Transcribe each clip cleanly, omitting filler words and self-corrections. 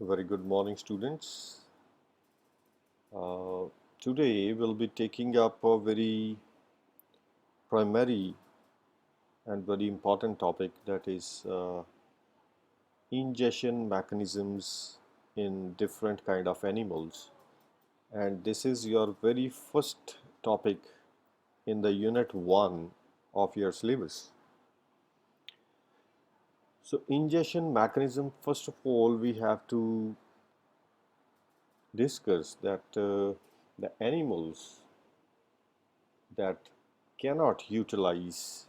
Very good morning, students. Uh, Today we'll be taking up a very primary and very important topic, that is ingestion mechanisms in different kind of animals. And this is your very first topic in the unit 1 of your syllabus. So ingestion mechanism, first of all, we have to discuss that the animals that cannot utilize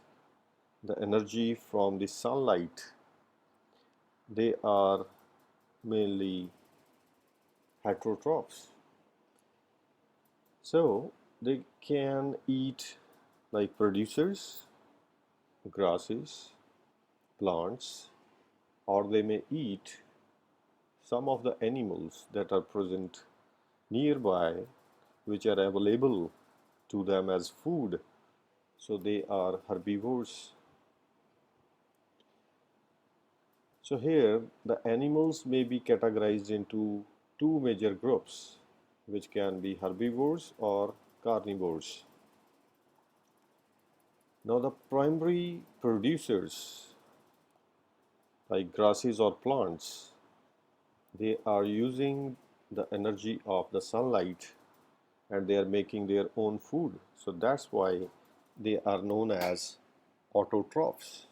the energy from the sunlight, they are mainly heterotrophs. So they can eat like producers, grasses, plants, or they may eat some of the animals that are present nearby, which are available to them as food. So they are herbivores. So here the animals may be categorized into two major groups, which can be herbivores or carnivores. Now the primary producers like grasses or plants, they are using the energy of the sunlight and they are making their own food. So that's why they are known as autotrophs.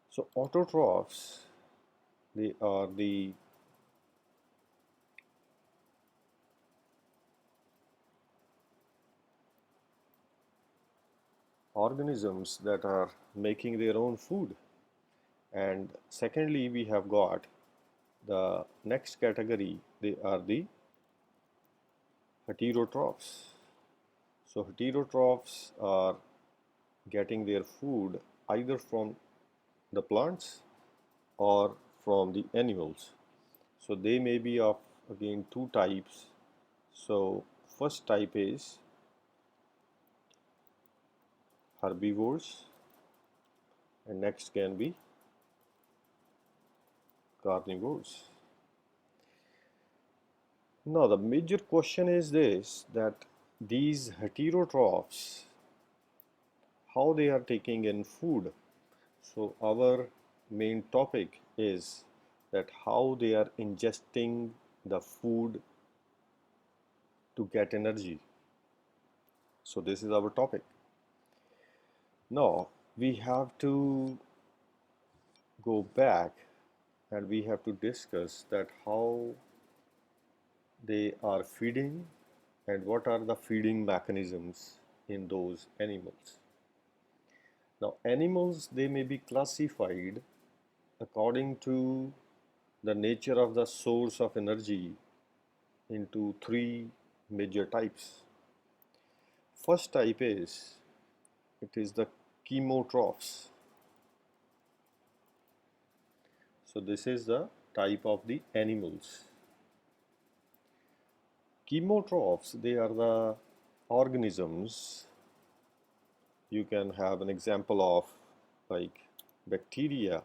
So autotrophs, they are the organisms that are making their own food. And secondly, we have got the next category, they are the heterotrophs. So heterotrophs are getting their food either from the plants or from the animals. So they may be of again two types. So first type is herbivores and next can be carnivores. Now the major question is this, that these heterotrophs, how they are taking in food. So our main topic is that how they are ingesting the food to get energy. So this is our topic. Now we have to go back and we have to discuss that how they are feeding and what are the feeding mechanisms in those animals. Now animals, they may be classified according to the nature of the source of energy into three major types. First type is, it is the chemotrophs. So this is the type of the animals. Chemotrophs, they are the organisms. You can have an example of like bacteria.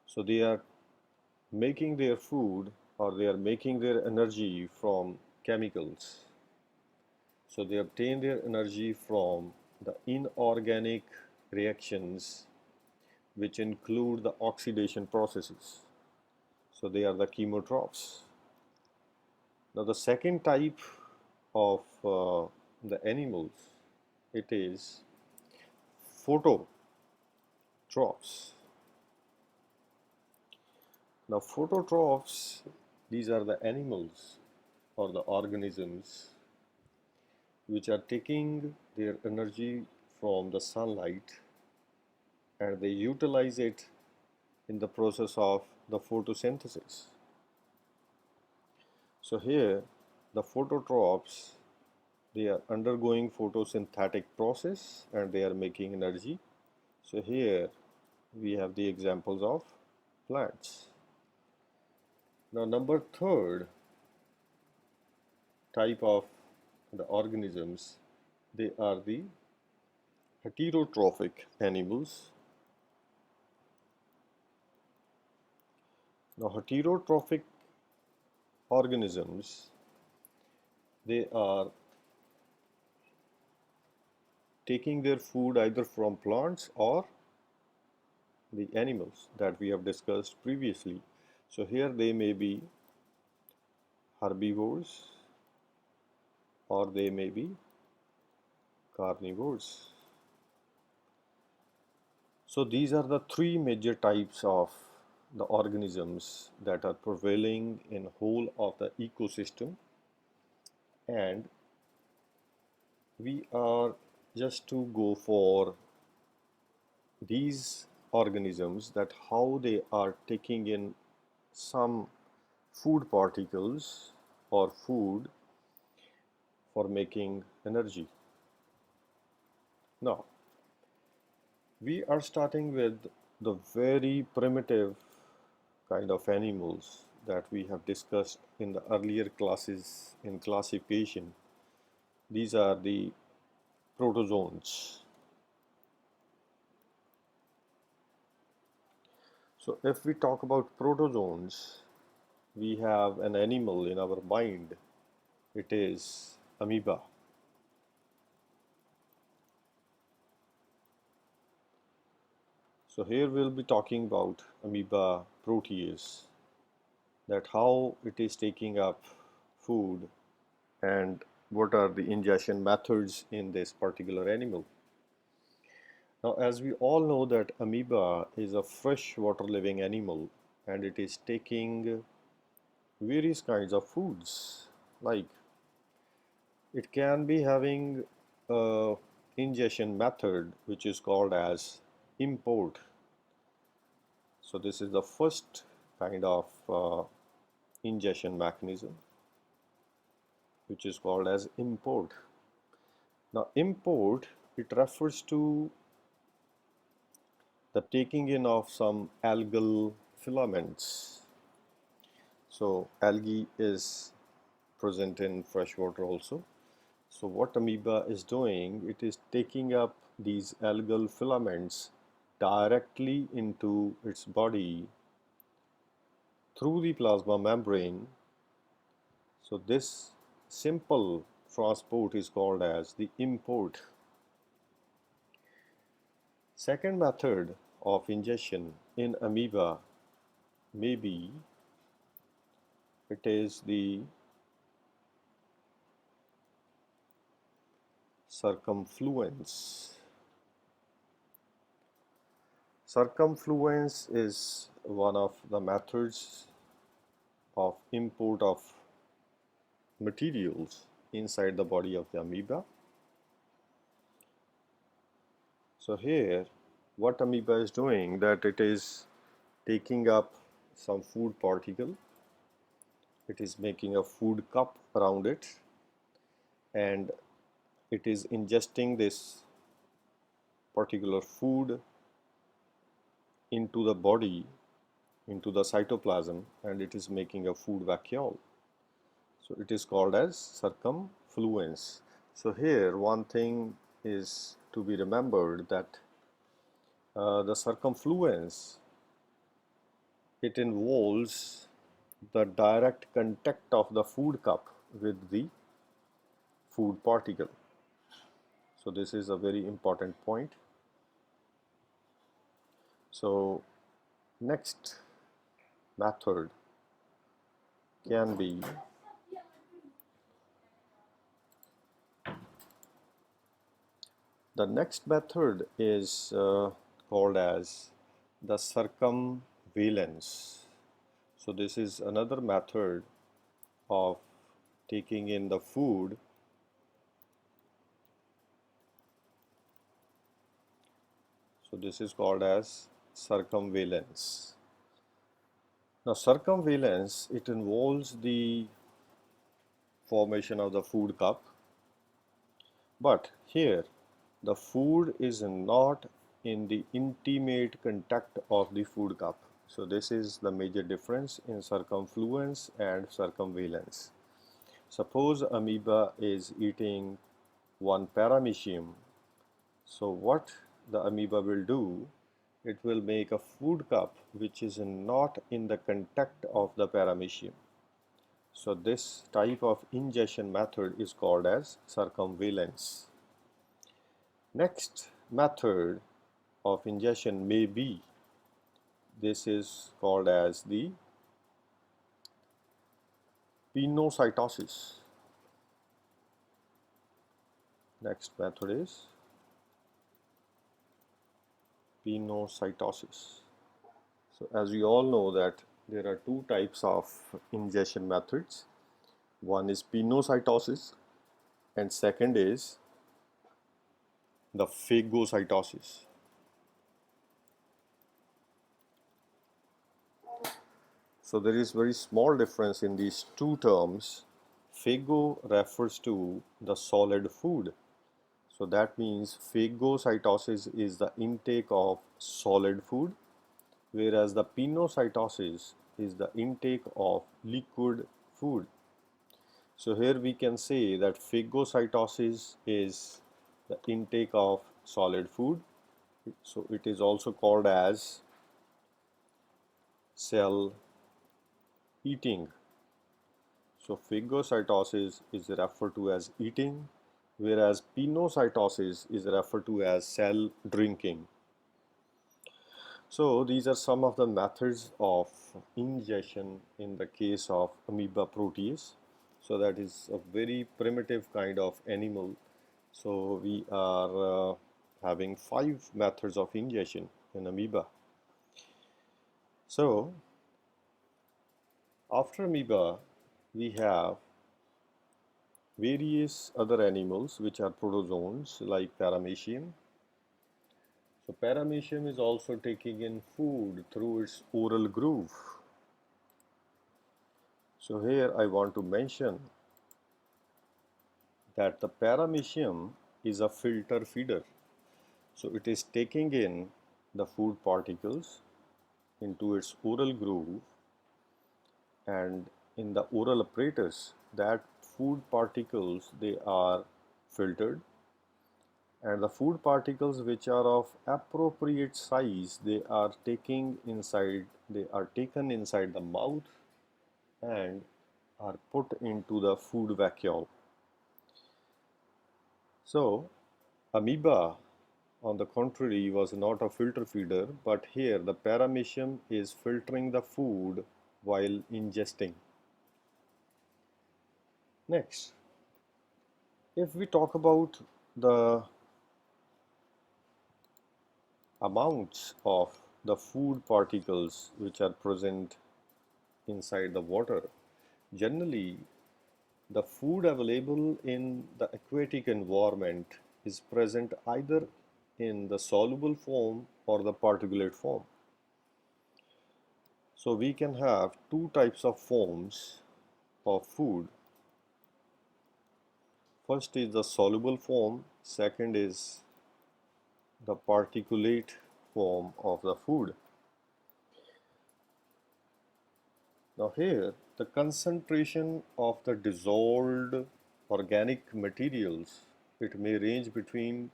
So they are making their food or they are making their energy from chemicals. So they obtain their energy from the inorganic reactions which include the oxidation processes. So they are the chemotrophs. Now the second type of the animals, it is phototrophs. Now phototrophs, these are the animals or the organisms which are taking their energy from the sunlight and they utilize it in the process of the photosynthesis. So here the phototrophs, they are undergoing photosynthetic process and they are making energy. So here we have the examples of plants. Now number third type of the organisms, they are the heterotrophic animals. Now, heterotrophic organisms, they are taking their food either from plants or the animals that we have discussed previously. So here they may be herbivores or they may be carnivores. So these are the three major types of the organisms that are prevailing in whole of the ecosystem, and we are just to go for these organisms, that how they are taking in some food particles or food for making energy. Now, we are starting with the very primitive kind of animals that we have discussed in the earlier classes in classification. These are the protozoans. So if we talk about protozoans, we have an animal in our mind. It is amoeba. So here we'll be talking about amoeba protease, that how it is taking up food and what are the ingestion methods in this particular animal. Now, as we all know that amoeba is a freshwater living animal and it is taking various kinds of foods, like it can be having a ingestion method which is called as import. So this is the first kind of ingestion mechanism which is called as import. Now import, it refers to the taking in of some algal filaments. So algae is present in freshwater also. So what amoeba is doing, it is taking up these algal filaments directly into its body through the plasma membrane. So this simple transport is called as the import. Second method of ingestion in amoeba may be, it is the circumfluence. Circumfluence is one of the methods of import of materials inside the body of the amoeba. So here what amoeba is doing, that it is taking up some food particle, it is making a food cup around it, and it is ingesting this particular food into the body, into the cytoplasm, and it is making a food vacuole. So it is called as circumfluence. So here one thing is to be remembered, that the circumfluence, it involves the direct contact of the food cup with the food particle. So this is a very important point. So next method can be the next method is called as the circumvalence. So this is another method of taking in the food. So this is called as circumvalence. Now circumvalence, it involves the formation of the food cup, but here the food is not in the intimate contact of the food cup. So this is the major difference in circumfluence and circumvalence. Suppose amoeba is eating one paramecium. So what the amoeba will do, it will make a food cup which is not in the contact of the paramecium. So this type of ingestion method is called as circumvalence. Next method of ingestion may be, this is called as the pinocytosis. Next method is pinocytosis. So as we all know that there are two types of ingestion methods. One is pinocytosis and second is the phagocytosis. So there is very small difference in these two terms. Phago refers to the solid food. So that means phagocytosis is the intake of solid food, whereas the pinocytosis is the intake of liquid food. So here we can say that phagocytosis is the intake of solid food. So it is also called as cell eating. So phagocytosis is referred to as eating, whereas pinocytosis is referred to as cell drinking. So these are some of the methods of ingestion in the case of amoeba protease. So that is a very primitive kind of animal. So we are having 5 methods of ingestion in amoeba. So after amoeba, we have various other animals which are protozoans like paramecium. So paramecium is also taking in food through its oral groove. So here I want to mention that the paramecium is a filter feeder. So it is taking in the food particles into its oral groove, and in the oral apparatus that food particles, they are filtered, and the food particles which are of appropriate size, they are taken inside the mouth and are put into the food vacuole. So amoeba, on the contrary, was not a filter feeder, but here the paramecium is filtering the food while ingesting. Next, if we talk about the amounts of the food particles which are present inside the water, generally the food available in the aquatic environment is present either in the soluble form or the particulate form. So we can have two types of forms of food. First is the soluble form, second is the particulate form of the food. Now here, the concentration of the dissolved organic materials, it may range between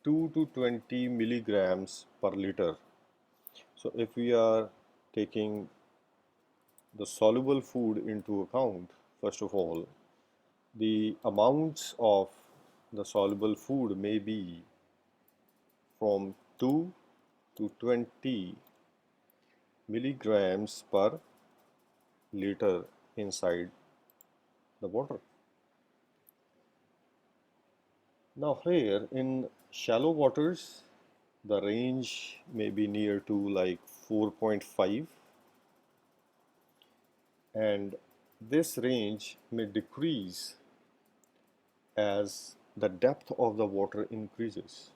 2 to 20 milligrams per liter. So if we are taking the soluble food into account, first of all, the amounts of the soluble food may be from 2 to 20 milligrams per liter inside the water. Now here in shallow waters, the range may be near to like 4.5, and this range may decrease as the depth of the water increases.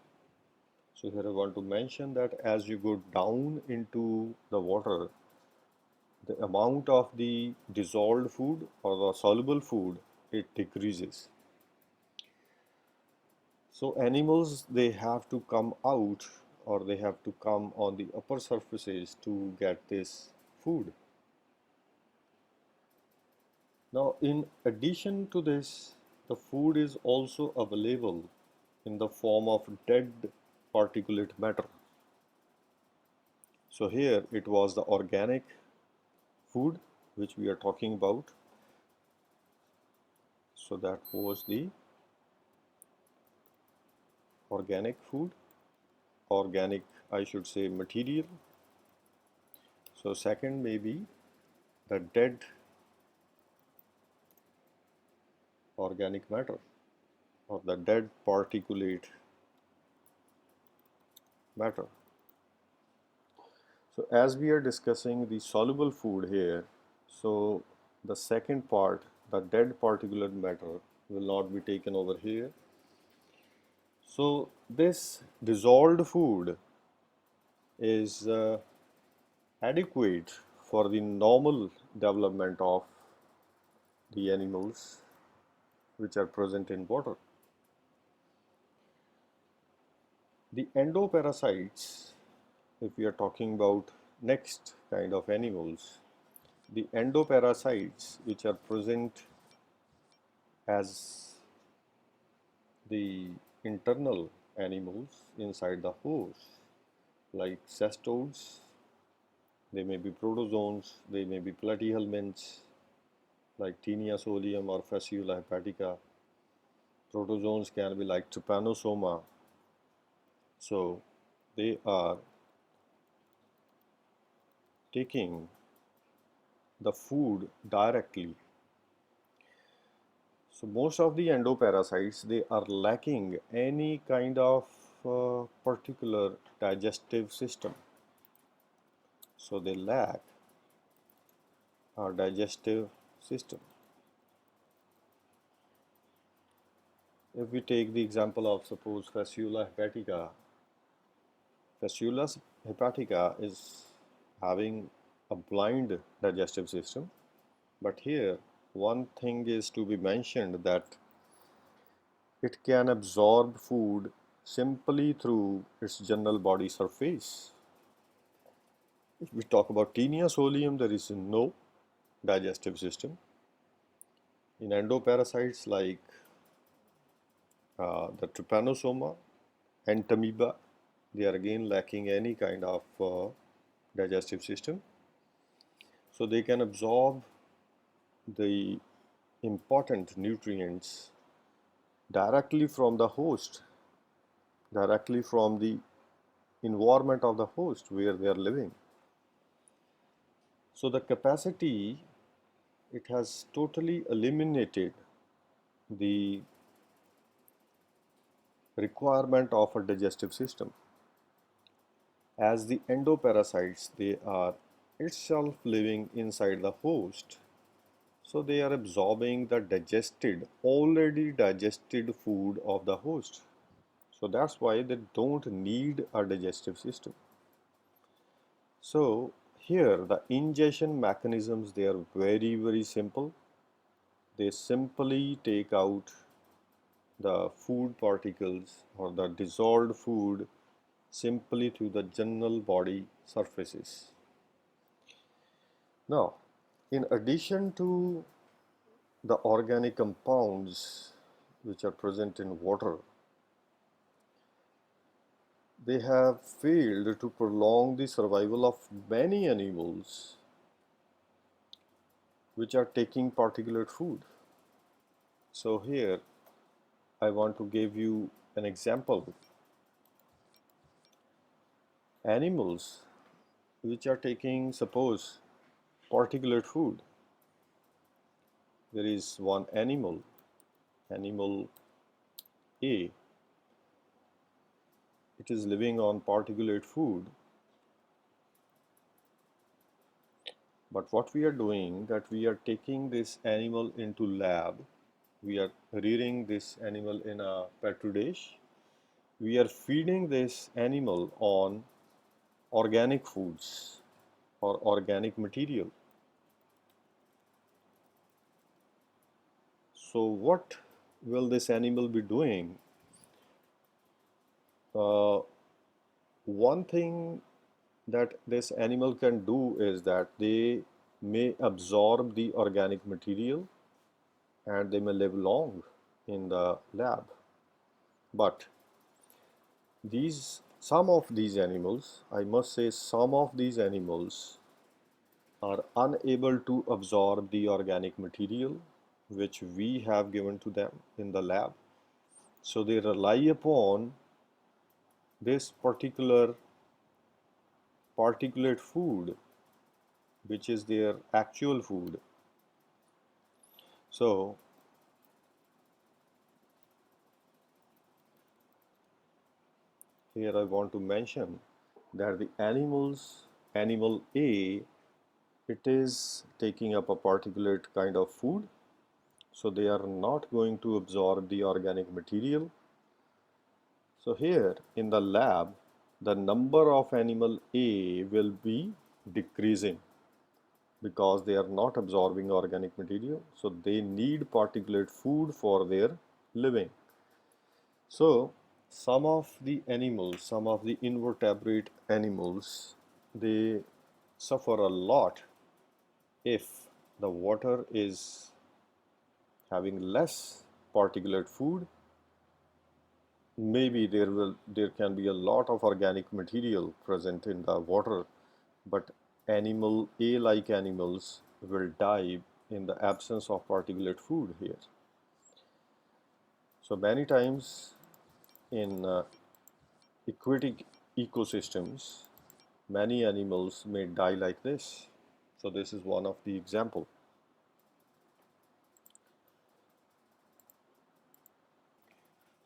So here I want to mention that as you go down into the water, the amount of the dissolved food or the soluble food, it decreases. So animals, they have to come out or they have to come on the upper surfaces to get this food. Now in addition to this, the food is also available in the form of dead particulate matter. So here it was the organic food which we are talking about. So that was the organic food, organic, I should say, material. So second may be the dead organic matter or the dead particulate matter. So as we are discussing the soluble food here, so the second part, the dead particulate matter, will not be taken over here. So this dissolved food is adequate for the normal development of the animals which are present in water. The endoparasites, if we are talking about next kind of animals, the endoparasites which are present as the internal animals inside the host, like cestodes, they may be protozoans, they may be platyhelminths, like Taenia solium or Fasciola hepatica. Protozoans can be like Trypanosoma. So they are taking the food directly. So most of the endoparasites, they are lacking any kind of particular digestive system. So they lack a digestive system. If we take the example of suppose Fasciola hepatica, Fasciola hepatica is having a blind digestive system, but here one thing is to be mentioned that it can absorb food simply through its general body surface. If we talk about Taenia solium, there is no digestive system. In endoparasites like the Trypanosoma and Amoeba, they are again lacking any kind of digestive system. So they can absorb the important nutrients directly from the host, directly from the environment of the host where they are living. So the capacity, it has totally eliminated the requirement of a digestive system. As the endoparasites, they are itself living inside the host, so they are absorbing the already digested food of the host. So that's why they don't need a digestive system. So here the ingestion mechanisms, they are very, very simple. They simply take out the food particles or the dissolved food simply through the general body surfaces. Now, in addition to the organic compounds which are present in water, they have failed to prolong the survival of many animals which are taking particulate food. So here I want to give you an example. Animals which are taking, suppose, particulate food. There is one animal, animal A. It is living on particulate food. But what we are doing, that we are taking this animal into lab. We are rearing this animal in a petri dish. We are feeding this animal on organic foods or organic material. So what will this animal be doing? One thing that this animal can do is that they may absorb the organic material and they may live long in the lab. But these Some of these animals, I must say, some of these animals are unable to absorb the organic material which we have given to them in the lab. So they rely upon this particular particulate food, which is their actual food. So here I want to mention that the animal A, it is taking up a particulate kind of food, so they are not going to absorb the organic material. So here in the lab, the number of animal A will be decreasing because they are not absorbing organic material, so they need particulate food for their living. So some of the animals, some of the invertebrate animals, they suffer a lot if the water is having less particulate food. Maybe there can be a lot of organic material present in the water, but animal A like animals will die in the absence of particulate food here. So many times in aquatic ecosystems, many animals may die like this. So this is one of the example.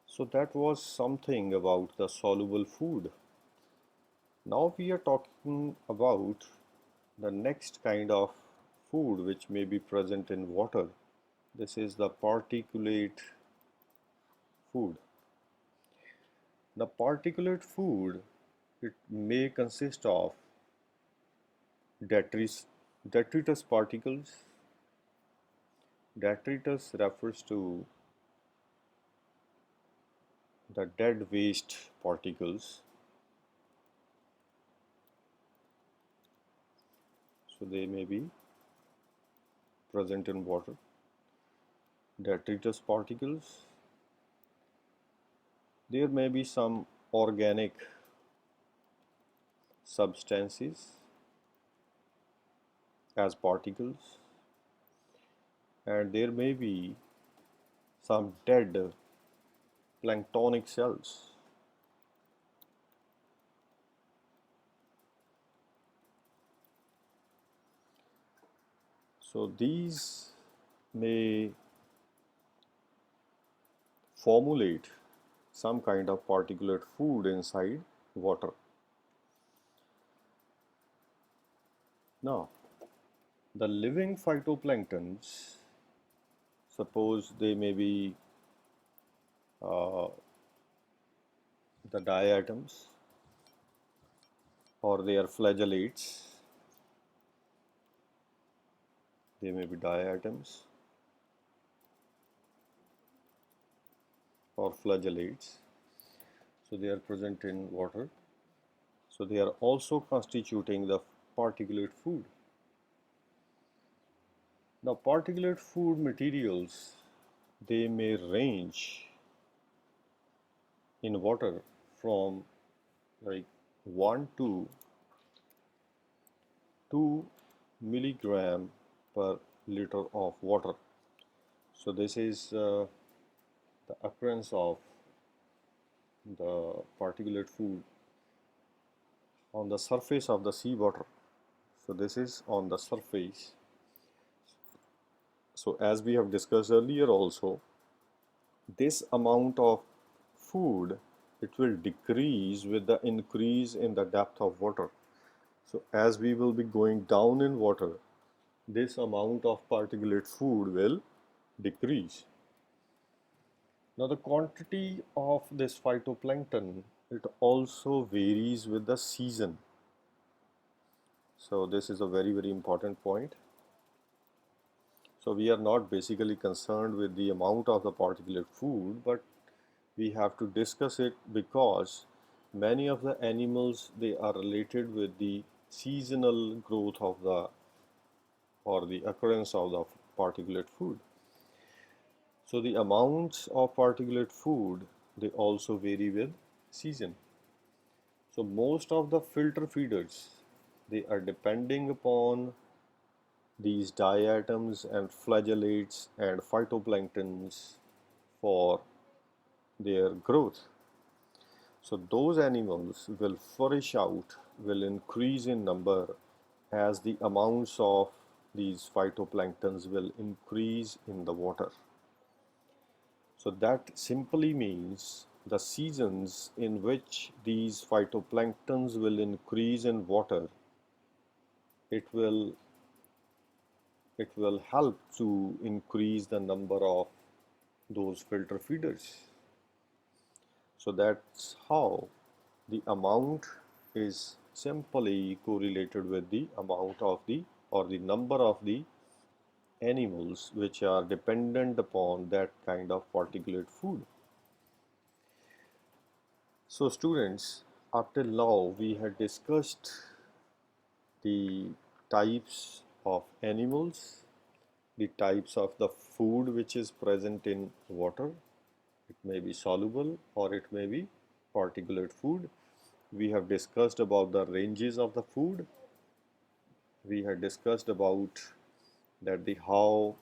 So that was something about the soluble food. Now we are talking about the next kind of food which may be present in water. This is the particulate food. The particulate food, it may consist of detritus particles. Detritus refers to the dead waste particles. So they may be present in water. Detritus particles. There may be some organic substances as particles, and there may be some dead planktonic cells. So these may formulate some kind of particulate food inside water. Now, the living phytoplanktons, suppose they may be uh, the diatoms or they are flagellates. They may be diatoms or flagellates. So they are present in water. So they are also constituting the particulate food. Now particulate food materials, they may range in water from like 1 to 2 milligram per liter of water. So this is the occurrence of the particulate food on the surface of the seawater. So this is on the surface. So as we have discussed earlier also, this amount of food, it will decrease with the increase in the depth of water. So as we will be going down in water, this amount of particulate food will decrease. Now the quantity of this phytoplankton, it also varies with the season. So this is a very important point. So we are not basically concerned with the amount of the particulate food, but we have to discuss it because many of the animals, they are related with the seasonal growth of the or the occurrence of the particulate food. So the amounts of particulate food, they also vary with season. So most of the filter feeders, they are depending upon these diatoms and flagellates and phytoplanktons for their growth. So those animals will flourish out, will increase in number as the amounts of these phytoplanktons will increase in the water. So that simply means the seasons in which these phytoplanktons will increase in water, it will help to increase the number of those filter feeders. So that's how the amount is simply correlated with the amount of the or the number of the animals which are dependent upon that kind of particulate food. So students, up till now we had discussed the types of animals, the types of the food which is present in water. It may be soluble or it may be particulate food. We have discussed about the ranges of the food. We had discussed about that the how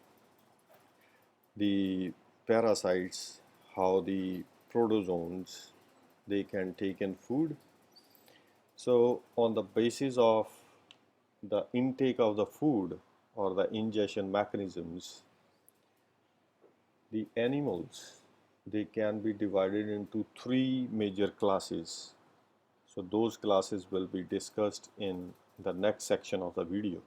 the parasites, how the protozoans, they can take in food. So on the basis of the intake of the food or the ingestion mechanisms, the animals, they can be divided into three major classes. So those classes will be discussed in the next section of the video.